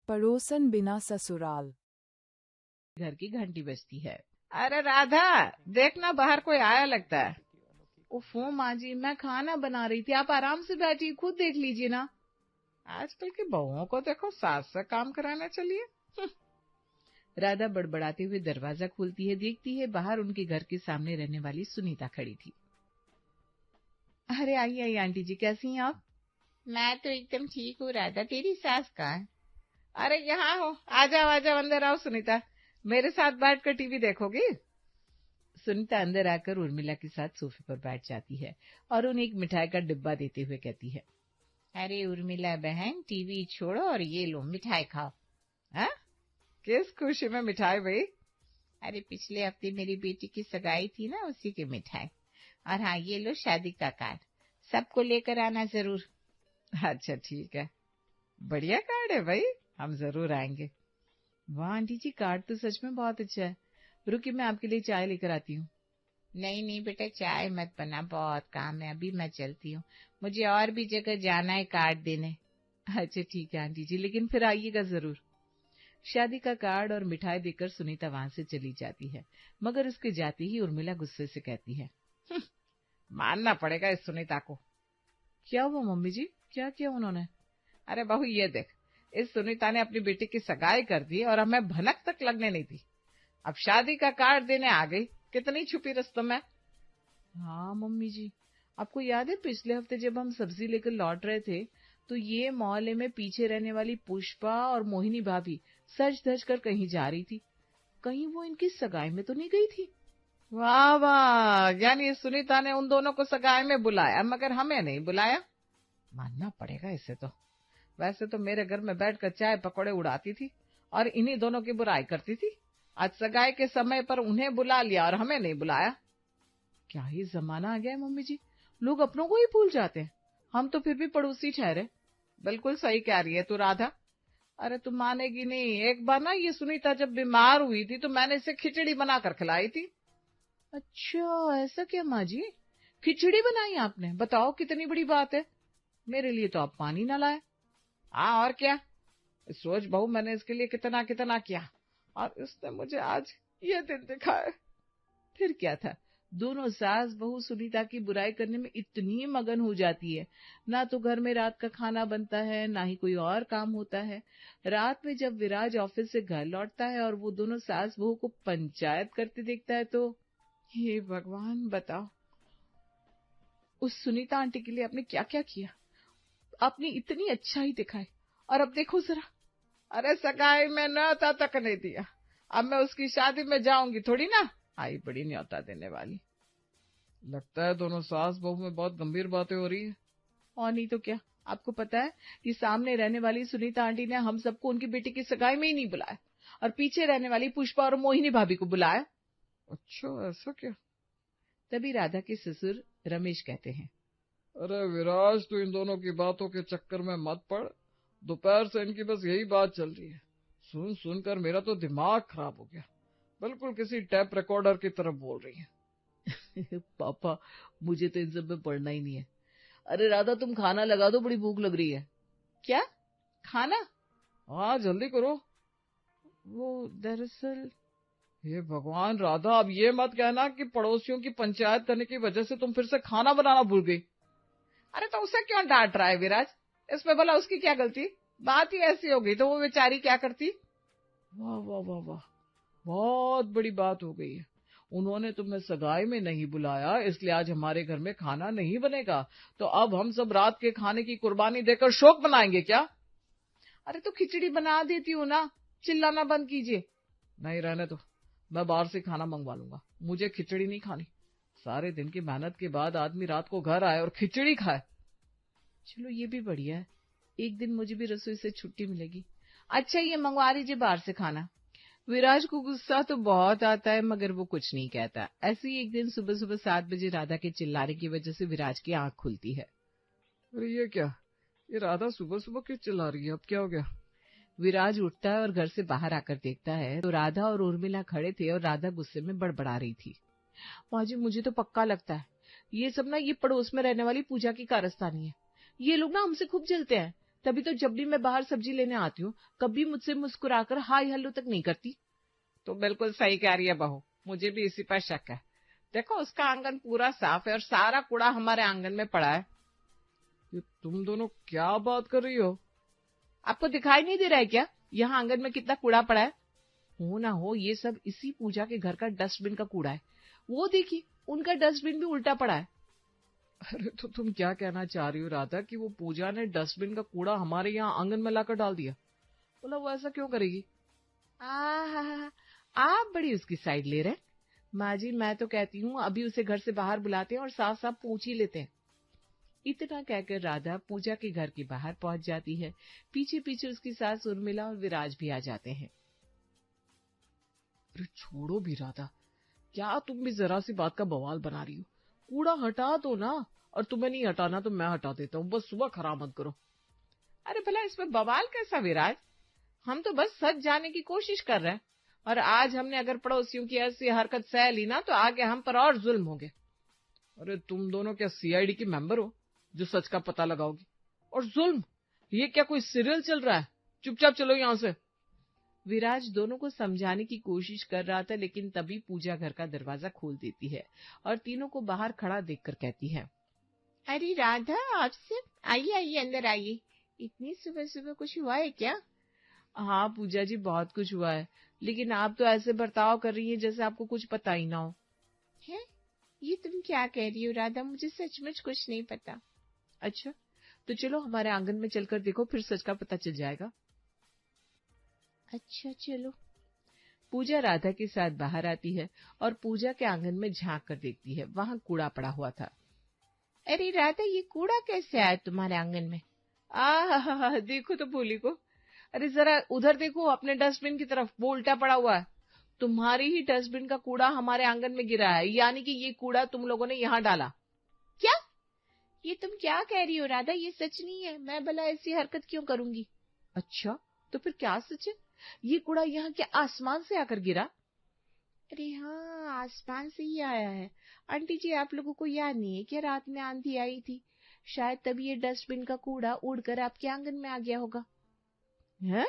पड़ोसन बिना ससुराल। घर की घंटी बजती है। अरे राधा, देखना बाहर कोई आया लगता है। उफ़ो माँ जी, मैं खाना बना रही थी, आप आराम से बैठिए, खुद देख लीजिए ना। आजकल की बहुओं को देखो, सास से काम कराना चलिए। राधा बड़बड़ाते हुए दरवाजा खोलती है, देखती है बाहर उनके घर के सामने रहने वाली सुनीता खड़ी थी। अरे आइए आइए आंटी जी, कैसी हैं आप? मैं तो एकदम ठीक हूँ राधा, तेरी सास कहाँ है? अरे यहाँ हो, आ जाओ आ जाओ, अंदर आओ सुनीता, मेरे साथ बैठकर टीवी देखोगी? सुनीता अंदर आकर उर्मिला के साथ सोफे पर बैठ जाती है और उन्हें एक मिठाई का डिब्बा देते हुए कहती है, अरे उर्मिला बहन, टीवी छोड़ो और ये लो मिठाई खाओ। हाँ? किस खुशी में मिठाई भाई? अरे पिछले हफ्ते मेरी बेटी की सगाई थी ना, उसी की मिठाई। और हाँ, ये लो शादी का कार्ड, सबको लेकर आना जरूर। अच्छा ठीक है, बढ़िया कार्ड है भाई, हम जरूर आएंगे। वाह आंटी जी, कार्ड तो सच में बहुत अच्छा है। रुकिए, मैं आपके लिए चाय लेकर आती हूँ। नहीं नहीं बेटा, चाय मत बना, बहुत काम है, अभी मैं चलती हूँ, मुझे और भी जगह जाना है कार्ड देने। अच्छा ठीक है आंटी जी, लेकिन फिर आइएगा जरूर। शादी का कार्ड और मिठाई देकर सुनीता वहां से चली जाती है, मगर उसके जाते ही उर्मिला गुस्से से कहती है, मानना पड़ेगा इस सुनीता को। क्या हुआ मम्मी जी, क्या किया उन्होंने? अरे बहू ये देख, इस सुनीता ने अपनी बेटी की सगाई कर दी और हमें भनक तक लगने नहीं दी। अब शादी का कार्ड देने आ गई, कितनी छुपी रस्तम है। हाँ मम्मी जी, आपको याद है पिछले हफ्ते जब हम सब्जी लेकर लौट रहे थे, तो ये मोहल्ले में पीछे रहने वाली पुष्पा और मोहिनी भाभी सज धज कर कहीं जा रही थी, कहीं वो इनकी सगाई में तो नहीं गई थी? वाह वाह, यानी सुनीता ने उन दोनों को सगाई में बुलाया मगर हमें नहीं बुलाया। मानना पड़ेगा इसे तो। वैसे तो मेरे घर में बैठकर चाय पकौड़े उड़ाती थी और इन्हीं दोनों की बुराई करती थी। आज सगाई के समय पर उन्हें बुला लिया और हमें नहीं बुलाया। क्या ही जमाना आ गया है मम्मी जी, लोग अपनों को ही भूल जाते हैं। हम तो फिर भी पड़ोसी ठहरे। बिल्कुल सही कह रही है तू राधा। अरे तू मानेगी नहीं, एक बार ना ये सुनीता जब बीमार हुई थी तो मैंने इसे खिचड़ी बनाकर खिलाई थी। अच्छा ऐसा क्या माँ जी, खिचड़ी बनाई आपने? बताओ कितनी बड़ी बात है, मेरे लिए तो आप पानी ना लाए। हाँ और क्या, सोच बहू, मैंने इसके लिए कितना कितना किया और इसने मुझे आज ये दिन दिखाए। फिर क्या था, दोनों सास बहू सुनीता की बुराई करने में इतनी मगन हो जाती है, ना तो घर में रात का खाना बनता है, ना ही कोई और काम होता है। रात में जब विराज ऑफिस से घर लौटता है और वो दोनों सास बहू को पंचायत करते देखता है तो हे भगवान बताओ, उस सुनीता आंटी के लिए आपने क्या क्या किया, आपने इतनी अच्छाई दिखाई और अब देखो जरा। अरे सगाई में न्योता तक नहीं दिया, अब मैं उसकी शादी में जाऊंगी थोड़ी ना, आई बड़ी न्योता देने वाली। लगता है दोनों सास बहू में बहुत गंभीर बातें हो रही है। और नहीं तो क्या, आपको पता है कि सामने रहने वाली सुनीता आंटी ने हम सबको उनकी बेटी की सगाई में ही नहीं बुलाया और पीछे रहने वाली पुष्पा और मोहिनी भाभी को बुलाया। अच्छा ऐसा क्या? तभी राधा के ससुर रमेश कहते हैं, अरे विराज, तू इन दोनों की बातों के चक्कर में मत पड़, दोपहर से इनकी बस यही बात चल रही है, सुन सुनकर मेरा तो दिमाग खराब हो गया, बिल्कुल किसी टेप रिकॉर्डर की तरफ बोल रही है। पापा, मुझे तो इन सब में पढ़ना ही नहीं है। अरे राधा, तुम खाना लगा दो, बड़ी भूख लग रही है। क्या खाना? हाँ जल्दी करो। वो दरअसल, हे भगवान राधा, अब ये मत कहना कि पड़ोसियों की पंचायत करने की वजह से तुम फिर से खाना बनाना भूल गई। अरे तो उसे क्यों डांट रहा है विराज, इसमें भला उसकी क्या गलती, बात ही ऐसी हो गई तो वो बेचारी क्या करती। वाह वाह वाह वाह, बहुत बड़ी बात हो गई है, उन्होंने तुम्हें सगाई में नहीं बुलाया इसलिए आज हमारे घर में खाना नहीं बनेगा, तो अब हम सब रात के खाने की कुर्बानी देकर शोक मनाएंगे क्या? अरे तो खिचड़ी बना देती हूँ ना, चिल्लाना बंद कीजिए। नहीं रहने दो, मैं बाहर से खाना मंगवा लूंगा, मुझे खिचड़ी नहीं खानी। सारे दिन की मेहनत के बाद आदमी रात को घर आए और खिचड़ी खाए। चलो ये भी बढ़िया है, एक दिन मुझे भी रसोई से छुट्टी मिलेगी। अच्छा ये मंगवा लीजिए बाहर से खाना। विराज को गुस्सा तो बहुत आता है मगर वो कुछ नहीं कहता। ऐसे ही एक दिन सुबह सुबह 7 बजे राधा के चिल्लाने की वजह से विराज की आंख खुलती है। अरे ये क्या, ये राधा सुबह सुबह क्यों चिल्ला रही है, अब क्या हो गया? विराज उठता है और घर से बाहर आकर देखता है तो राधा और उर्मिला खड़े थे और राधा गुस्से में बड़बड़ा रही थी। माँ जी, मुझे तो पक्का लगता है ये सब ना ये पड़ोस में रहने वाली पूजा की कारस्तानी है, ये लोग ना हमसे खूब जलते हैं तभी तो जब भी मैं बाहर सब्जी लेने आती हूँ कभी मुझसे मुस्कुराकर हाय हेलो तक नहीं करती। तो बिल्कुल सही कह रही है बहू, मुझे भी इसी पर शक है। देखो उसका आंगन पूरा साफ है और सारा कूड़ा हमारे आंगन में पड़ा है। ये तुम दोनों क्या बात कर रही हो? आपको दिखाई नहीं दे रहा है क्या यहाँ आंगन में कितना कूड़ा पड़ा है? हो ना हो ये सब इसी पूजा के घर का डस्टबिन का कूड़ा है। वो देखिए उनका डस्टबिन भी उल्टा पड़ा है। अरे तो तुम क्या कहना चाह रही हो राधा कि वो पूजा ने डस्टबिन का कूड़ा हमारे यहाँ आंगन में लाकर डाल दिया? बोला वो ऐसा क्यों करेगी? आ आप बड़ी उसकी साइड ले रहे हैं। माँ जी मैं तो कहती हूँ अभी उसे घर से बाहर बुलाते हैं और साफ साफ पूछ ही लेते हैं। इतना कहकर राधा पूजा के घर के बाहर पहुंच जाती है। पीछे पीछे उसकी सास उर्मिला और विराज भी आ जाते हैं। अरे छोड़ो भी राधा, क्या तुम भी जरा सी बात का बवाल बना रही हो? कूड़ा हटा दो ना, और तुम्हें नहीं हटाना तो मैं हटा देता हूँ, बस सुबह खराब मत करो। अरे भला इसमें बवाल कैसा विराज, हम तो बस सच जानने की कोशिश कर रहे हैं, और आज हमने अगर पड़ोसियों की ऐसी हरकत सह ली ना तो आगे हम पर और जुल्म होंगे। अरे तुम दोनों क्या सीआईडी की मेंबर हो जो सच का पता लगाओगी? और जुल्म, ये क्या कोई सीरियल चल रहा है? चुपचाप चलो यहाँ से। विराज दोनों को समझाने की कोशिश कर रहा था, लेकिन तभी पूजा घर का दरवाजा खोल देती है और तीनों को बाहर खड़ा देखकर कहती है, अरे राधा आपसे, आइए आइए अंदर आइए। इतनी सुबह सुबह कुछ हुआ है क्या? हाँ पूजा जी बहुत कुछ हुआ है, लेकिन आप तो ऐसे बर्ताव कर रही हैं जैसे आपको कुछ पता ही ना हो। है? ये तुम क्या कह रही हो राधा, मुझे सचमुच कुछ नहीं पता। अच्छा तो चलो हमारे आंगन में चलकर देखो, फिर सच का पता चल जाएगा। अच्छा चलो। पूजा राधा के साथ बाहर आती है और पूजा के आंगन में झांक कर देखती है, वहां कूड़ा पड़ा हुआ था। अरे राधा ये कूड़ा कैसे आया तुम्हारे आंगन में? देखो तो भोली को, अरे जरा उधर देखो अपने डस्टबिन की तरफ, वो उल्टा पड़ा हुआ है। तुम्हारी ही डस्टबिन का कूड़ा हमारे आंगन में गिरा है, यानी कि ये कूड़ा तुम लोगों ने यहाँ डाला। क्या? ये तुम क्या कह रही हो राधा, ये सच नहीं है, मैं भला ऐसी हरकत क्यों करूंगी? अच्छा तो फिर क्या सच है? ये कूड़ा यहाँ के आसमान से आकर गिरा? अरे हाँ आसमान से ही आया है। आंटी जी आप लोगों को याद नहीं है क्या रात में आंधी आई थी, शायद तभी ये डस्टबिन का कूड़ा उड़कर आपके आंगन में आ गया होगा। है?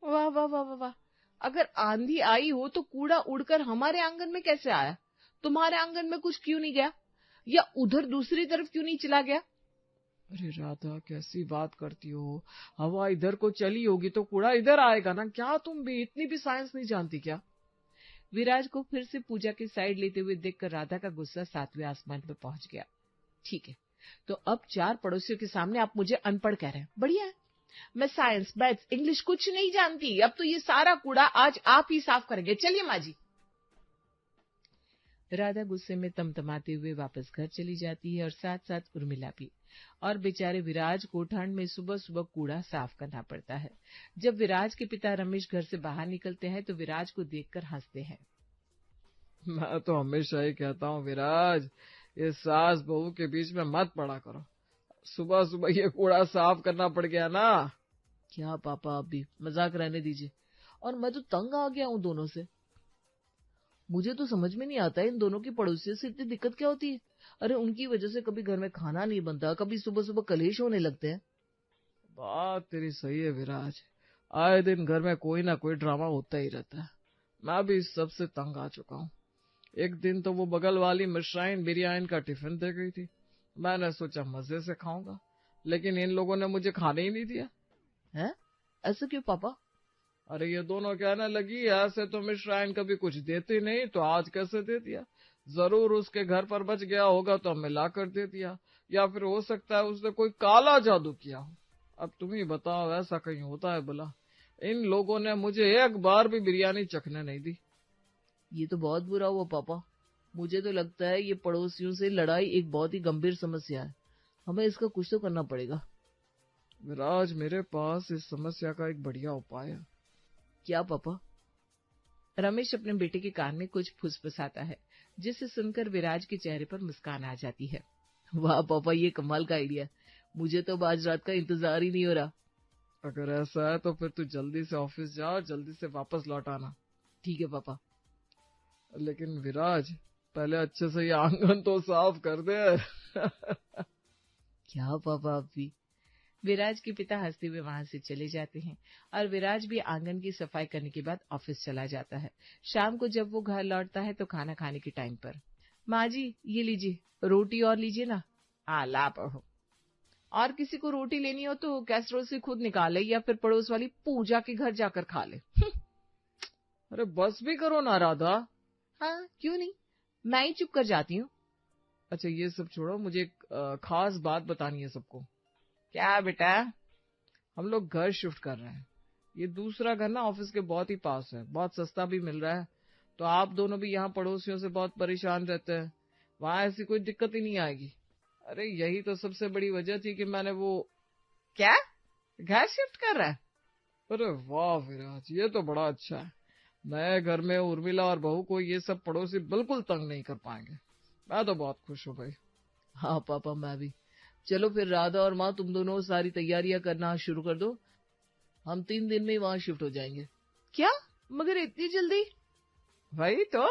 वाह वाह वाह वाह वाह, अगर आंधी आई हो तो कूड़ा उड़कर हमारे आंगन में कैसे आया? तुम्हारे आंगन में कुछ क्यों नहीं गया, या उधर दूसरी तरफ क्यों नहीं चला गया? अरे राधा कैसी बात करती हो, हवा इधर को चली होगी तो कूड़ा इधर आएगा ना, क्या तुम भी इतनी भी साइंस नहीं जानती क्या? विराज को फिर से पूजा की साइड लेते हुए देखकर राधा का गुस्सा 7वें आसमान पर पहुंच गया। ठीक है, तो अब 4 पड़ोसियों के सामने आप मुझे अनपढ़ कह रहे हैं, बढ़िया है। मैं साइंस मैथ्स इंग्लिश कुछ नहीं जानती, अब तो ये सारा कूड़ा आज आप ही साफ करेंगे, चलिए माँ जी। राधा गुस्से में तमतमाते हुए वापस घर चली जाती है और साथ साथ उर्मिला भी, और बेचारे विराज को ठंड में सुबह सुबह कूड़ा साफ करना पड़ता है। जब विराज के पिता रमेश घर से बाहर निकलते हैं तो विराज को देखकर हंसते हैं। मैं तो हमेशा ही कहता हूँ विराज, ये सास बहू के बीच में मत पड़ा करो, सुबह सुबह ये कूड़ा साफ करना पड़ गया ना। क्या पापा आप भी मजाक रहने दीजिए, और मैं तो तंग आ गया हूँ दोनों से। मुझे तो समझ में नहीं आता है इन दोनों की पड़ोसियों से इतनी दिक्कत क्या होती है। अरे उनकी वजह से कभी घर में खाना नहीं बनता, कभी सुबह सुबह कलेश होने लगते हैं। बात तेरी सही है विराज, आए दिन घर में कोई ना कोई ड्रामा होता ही रहता है। मैं भी इस सब से तंग आ चुका हूँ। एक दिन तो वो बगल वाली मिश्राइन बिरयानी का टिफिन दे गई थी, मैंने सोचा मजे से खाऊंगा, लेकिन इन लोगों ने मुझे खाने ही नहीं दिया। है? ऐसा क्यों पापा? अरे ये दोनों कहने लगी ऐसे तो मिश्राइन कभी कुछ देती नहीं, तो आज कैसे दे दिया? जरूर उसके घर पर बच गया होगा तो मिला कर दे दिया, या फिर हो सकता है उसने कोई काला जादू किया हो। अब तुम ही बताओ ऐसा कहीं होता है भला? इन लोगों ने मुझे एक बार भी बिरयानी चखने नहीं दी। ये तो बहुत बुरा हुआ पापा, मुझे तो लगता है ये पड़ोसियों से लड़ाई एक बहुत ही गंभीर समस्या है, हमें इसका कुछ तो करना पड़ेगा। विराज मेरे पास इस समस्या का एक बढ़िया उपाय है। क्या पापा? रमेश अपने बेटे के कान में कुछ फुसफुसाता है, जिसे सुनकर विराज के चेहरे पर मुस्कान आ जाती है। वाह पापा ये कमाल का आइडिया, मुझे तो आज रात का इंतजार ही नहीं हो रहा। अगर ऐसा है तो फिर तू जल्दी से ऑफिस जा और जल्दी से वापस लौट आना। ठीक है पापा। लेकिन विराज पहले अच्छे से ये आंगन तो साफ कर दे। क्या पापा आप भी, विराज के पिता हंसते हुए वहां से चले जाते हैं और विराज भी आंगन की सफाई करने के बाद ऑफिस चला जाता है। शाम को जब वो घर लौटता है तो खाना खाने के टाइम पर, माँ जी ये लीजिए, रोटी और लीजिए ना। ला बहू, और किसी को रोटी लेनी हो तो कैसरोल से खुद निकाले या फिर पड़ोस वाली पूजा के घर जाकर खा ले। अरे बस भी करो ना राधा। हाँ क्यों नहीं, मैं ही चुप कर जाती हूँ। अच्छा ये सब छोड़ो, मुझे एक खास बात बतानी है सबको। क्या बेटा? हम लोग घर शिफ्ट कर रहे हैं। ये दूसरा घर ना ऑफिस के बहुत ही पास है, बहुत सस्ता भी मिल रहा है। तो आप दोनों भी यहाँ पड़ोसियों से बहुत परेशान रहते हैं, वहां ऐसी कोई दिक्कत ही नहीं आएगी। अरे यही तो सबसे बड़ी वजह थी कि मैंने वो। क्या, घर शिफ्ट कर रहा है? अरे वाह विराज, ये तो बड़ा अच्छा है। नए घर में उर्मिला और बहू को ये सब पड़ोसी बिल्कुल तंग नहीं कर पाएंगे। मैं तो बहुत खुश हूँ भाई। हाँ पापा, मैं भी। चलो फिर राधा और माँ, तुम दोनों सारी तैयारियां करना शुरू कर दो। हम 3 दिन में ही वहां शिफ्ट हो जाएंगे। क्या, मगर इतनी जल्दी? वही तो,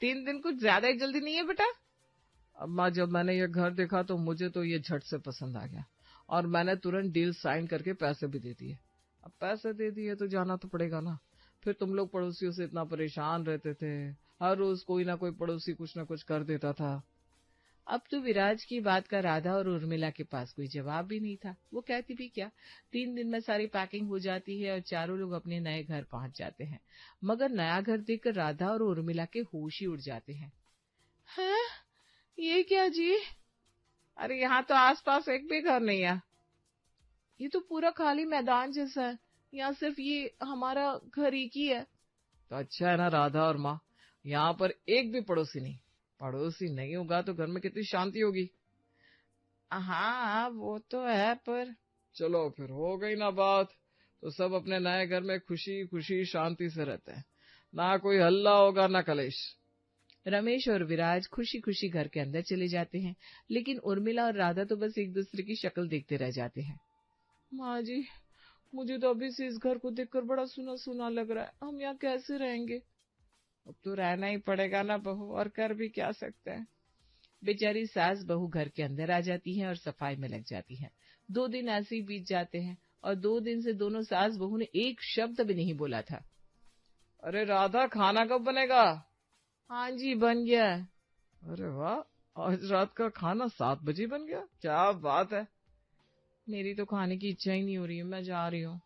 3 दिन कुछ ज्यादा ही जल्दी नहीं है बेटा? अम्मा, जब मैंने ये घर देखा तो मुझे तो ये झट से पसंद आ गया और मैंने तुरंत डील साइन करके पैसे भी दे दिए। अब पैसे दे दिए तो जाना तो पड़ेगा ना। फिर तुम लोग पड़ोसियों से इतना परेशान रहते थे, हर रोज कोई ना कोई पड़ोसी कुछ ना कुछ कर देता था। अब तो विराज की बात का राधा और उर्मिला के पास कोई जवाब भी नहीं था। वो कहती भी क्या, 3 दिन में सारी पैकिंग हो जाती है और चारों लोग अपने नए घर पहुंच जाते हैं। मगर नया घर देखकर राधा और उर्मिला के होश ही उड़ जाते हैं। हैं? ये क्या जी? अरे यहाँ तो आसपास एक भी घर नहीं है। ये तो पूरा खाली मैदान जैसा है, यहाँ सिर्फ ये हमारा घर एक ही है। तो अच्छा है ना राधा और माँ, यहाँ पर एक भी पड़ोसी नहीं। पड़ोसी नहीं होगा तो घर में कितनी शांति होगी। हाँ वो तो है, पर चलो फिर हो गई ना बात, तो सब अपने नए घर में खुशी खुशी शांति से रहते हैं। ना कोई हल्ला होगा ना कलेश। रमेश और विराज खुशी खुशी घर के अंदर चले जाते हैं, लेकिन उर्मिला और राधा तो बस एक दूसरे की शक्ल देखते रह जाते हैं। माँ जी, मुझे तो अभी से इस घर को देखकर बड़ा सुना सुना लग रहा है। हम यहाँ कैसे रहेंगे? अब तो रहना ही पड़ेगा ना बहू, और कर भी क्या सकते हैं। बेचारी सास बहू घर के अंदर आ जाती हैं और सफाई में लग जाती हैं। 2 दिन ऐसे ही बीत जाते हैं और 2 दिन से दोनों सास बहू ने एक शब्द भी नहीं बोला था। अरे राधा, खाना कब बनेगा? हाँ जी, बन गया। अरे वाह, आज रात का खाना 7 बजे बन गया, क्या बात है। मेरी तो खाने की इच्छा ही नहीं हो रही है, मैं जा रही हूँ।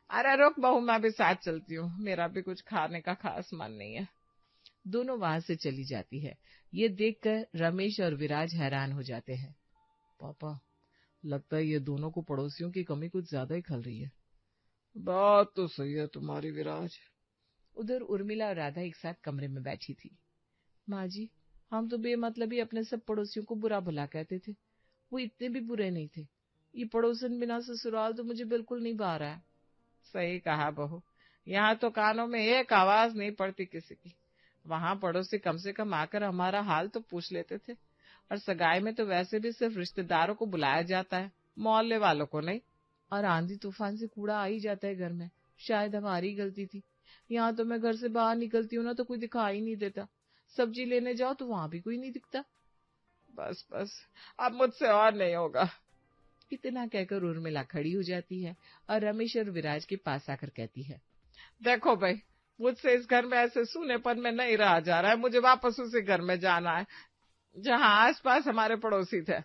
अरे रुक बहू, मैं भी साथ चलती हूँ, मेरा भी कुछ खाने का खास मन नहीं है। दोनों वहां से चली जाती है। ये देखकर रमेश और विराज हैरान हो जाते हैं। पापा, लगता है ये दोनों को पड़ोसियों की कमी कुछ ज्यादा ही खल रही है। बात तो सही है तुम्हारी विराज। उधर उर्मिला और राधा एक साथ कमरे में बैठी थी। माँ जी, हम तो बेमतलब ही अपने सब पड़ोसियों को बुरा भला कहते थे, वो इतने भी बुरे नहीं थे। ये पड़ोसन बिना ससुराल तो मुझे बिल्कुल नहीं भा रहा है। सही कहा बहू, यहाँ तो कानों में एक आवाज नहीं पड़ती किसी की। वहाँ पड़ोसी कम से कम आकर हमारा हाल तो पूछ लेते थे, और सगाई में तो वैसे भी सिर्फ रिश्तेदारों को बुलाया जाता है, मोहल्ले वालों को नहीं। और आंधी तूफान से कूड़ा आ ही जाता है घर में, शायद हमारी गलती थी। यहाँ तो मैं घर से बाहर निकलती हूँ ना तो कोई दिखाई नहीं देता, सब्जी लेने जाओ तो वहां भी कोई नहीं दिखता। बस बस, अब मुझसे और नहीं होगा। इतना कहकर उर्मिला खड़ी हो जाती है और रमेश और विराज के पास आकर कहती है, देखो भाई, मुझसे इस घर में ऐसे सूनेपन में नहीं रहा जा रहा है। मुझे वापस उसी घर में जाना है जहाँ आसपास हमारे पड़ोसी थे।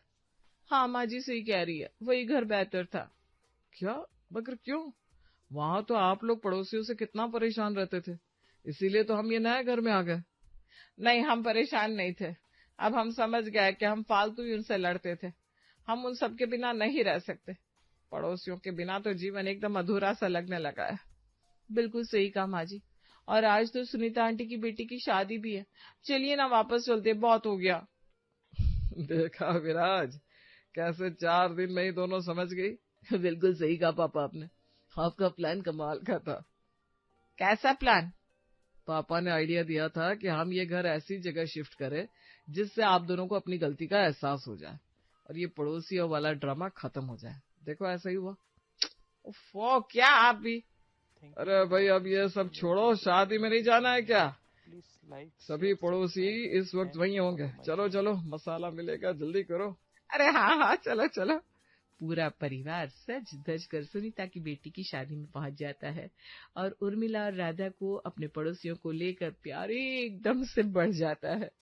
हाँ माँ जी सही कह रही है, वही घर बेहतर था। क्या? मगर क्यों? वहां तो आप लोग पड़ोसियों से कितना परेशान रहते थे, इसीलिए तो हम ये नए घर में आ गए। नहीं, हम परेशान नहीं थे। अब हम समझ गए कि हम फालतू ही उनसे लड़ते थे। हम उन सब के बिना नहीं रह सकते। पड़ोसियों के बिना तो जीवन एकदम अधूरा सा लगने लगा है। बिल्कुल सही कहा माँ जी, और आज तो सुनीता आंटी की बेटी की शादी भी है। चलिए ना वापस चलते, बहुत हो गया। देखा विराज, कैसे 4 दिन में ही दोनों समझ गई। बिल्कुल सही कहा पापा आपने, आपका प्लान कमाल का था। कैसा प्लान? पापा ने आइडिया दिया था कि हम ये घर ऐसी जगह शिफ्ट करें जिससे आप दोनों को अपनी गलती का एहसास हो जाए और ये पड़ोसियों वाला ड्रामा खत्म हो जाए। देखो ऐसा ही हुआ। वो क्या आप भी? अरे भाई, अब ये सब छोड़ो, शादी में नहीं जाना है क्या? सभी पड़ोसी इस वक्त वहीं होंगे। चलो चलो, मसाला मिलेगा, जल्दी करो। अरे हाँ हाँ, चलो चलो। पूरा परिवार सज धज कर सुनीता की बेटी की शादी में पहुंच जाता है और उर्मिला और राधा को अपने पड़ोसियों को लेकर प्यार एकदम से बढ़ जाता है।